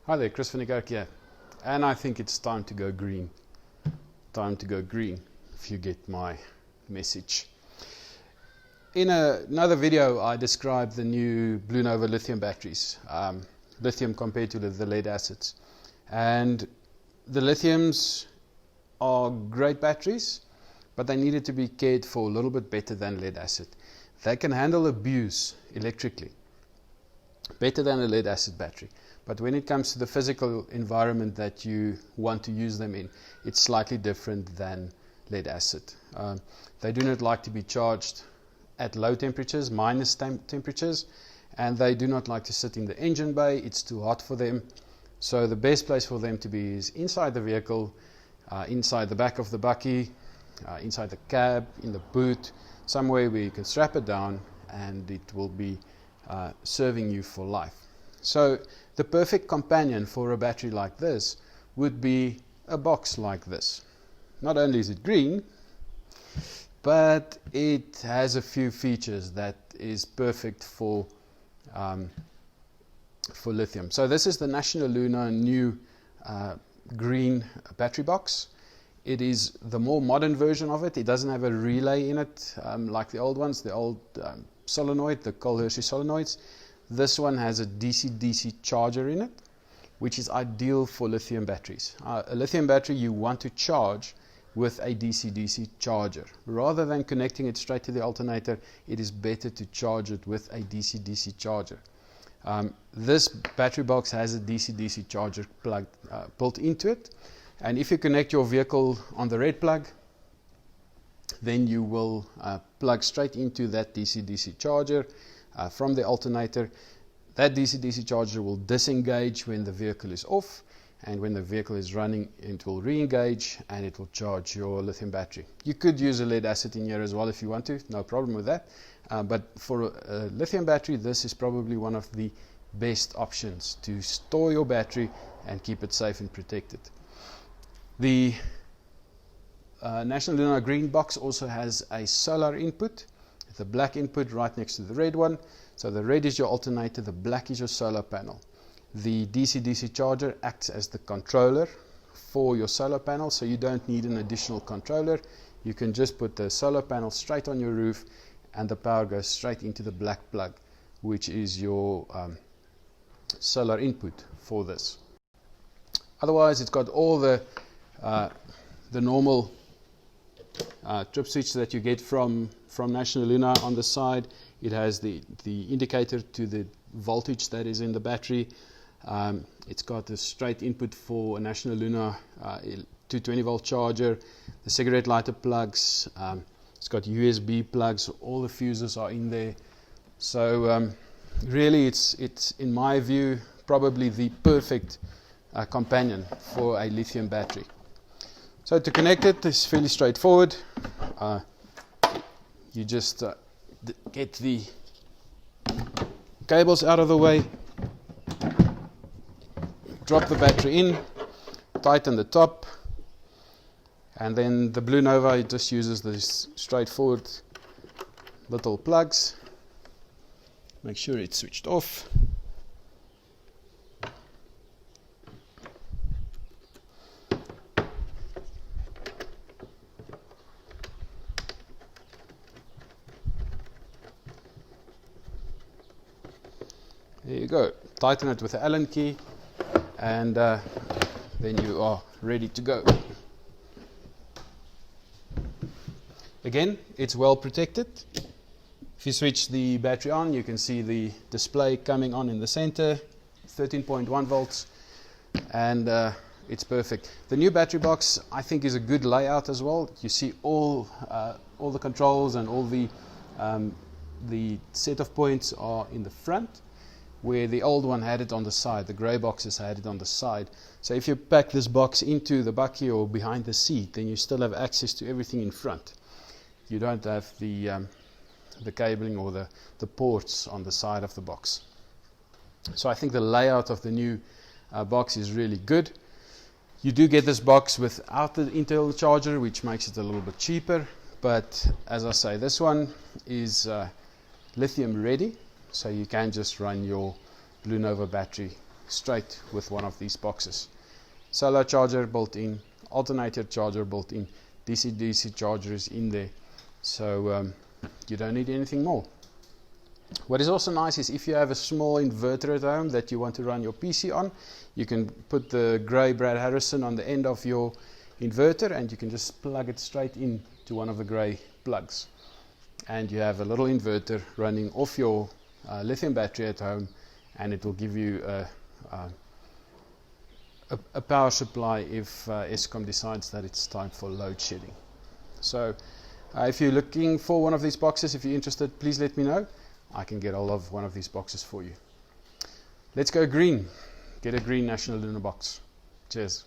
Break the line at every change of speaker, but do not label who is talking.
Hi there, Chris van here, and I think it's time to go green. Time to go green, if you get my message. In another video, I described the new Blue Nova lithium batteries, lithium compared to the lead acids. And the lithiums are great batteries, but they needed to be cared for a little bit better than lead acid. They can handle abuse electrically, better than a lead acid battery. But when it comes to the physical environment that you want to use them in, it's slightly different than lead acid. They do not like to be charged at low temperatures, minus temperatures, and they do not like to sit in the engine bay. It's too hot for them. So the best place for them to be is inside the vehicle, inside the back of the bakkie, inside the cab, in the boot, somewhere where you can strap it down and it will be serving you for life. So the perfect companion for a battery like this would be a box like this. Not only is it green, but it has a few features that is perfect for lithium. So this is the National Luna new green battery box. It is the more modern version of it. It doesn't have a relay in it like the old ones, the old solenoid, the Cole-Hershey solenoids. This one has a DC-DC charger in it, which is ideal for lithium batteries. A lithium battery you want to charge with a DC-DC charger. Rather than connecting it straight to the alternator, it is better to charge it with a DC-DC charger. This battery box has a DC-DC charger plug built into it, and if you connect your vehicle on the red plug, then you will plug straight into that DC-DC charger from the alternator. That DC-DC charger will disengage when the vehicle is off, and when the vehicle is running, it will re-engage and it will charge your lithium battery. You could use a lead acid in here as well if you want to, no problem with that. But for a lithium battery, this is probably one of the best options to store your battery and keep it safe and protected. The National Luna Green box also has a solar input, the black input right next to the red one. So the red is your alternator, the black is your solar panel. The DC-DC charger acts as the controller for your solar panel, so you don't need an additional controller. You can just put the solar panel straight on your roof and the power goes straight into the black plug, which is your solar input for this. Otherwise, it's got all the normal trip switch that you get from National Luna on the side. It has the indicator to the voltage that is in the battery. It's got a straight input for a National Luna 220 volt charger, the cigarette lighter plugs. It's got USB plugs. All the fuses are in there. So really, it's in my view probably the perfect companion for a lithium battery. So to connect it is fairly straightforward. You just get the cables out of the way, drop the battery in, tighten the top, and then the Blue Nova just uses these straightforward little plugs. Make sure it's switched off. There you go. Tighten it with the Allen key, and then you are ready to go. Again, it's well protected. If you switch the battery on, you can see the display coming on in the center, 13.1 volts, and it's perfect. The new battery box, I think, is a good layout as well. You see all the controls and all the set of points are in the front, where the old one had it on the side. The grey boxes had it on the side. So if you pack this box into the bakkie or behind the seat, then you still have access to everything in front. You don't have the cabling or the ports on the side of the box. So I think the layout of the new box is really good. You do get this box without the internal charger, which makes it a little bit cheaper. But as I say, this one is lithium ready. So you can just run your Blue Nova battery straight with one of these boxes. Solar charger built in, alternator charger built in, DC-DC charger is in there, so you don't need anything more. What is also nice is if you have a small inverter at home that you want to run your PC on, you can put the grey Brad Harrison on the end of your inverter and you can just plug it straight in to one of the grey plugs. And you have a little inverter running off your lithium battery at home, and it will give you a power supply if Eskom decides that it's time for load shedding. So if you're looking for one of these boxes, if you're interested, please let me know. I can get hold of one of these boxes for you. Let's go green. Get a green National in a box. Cheers.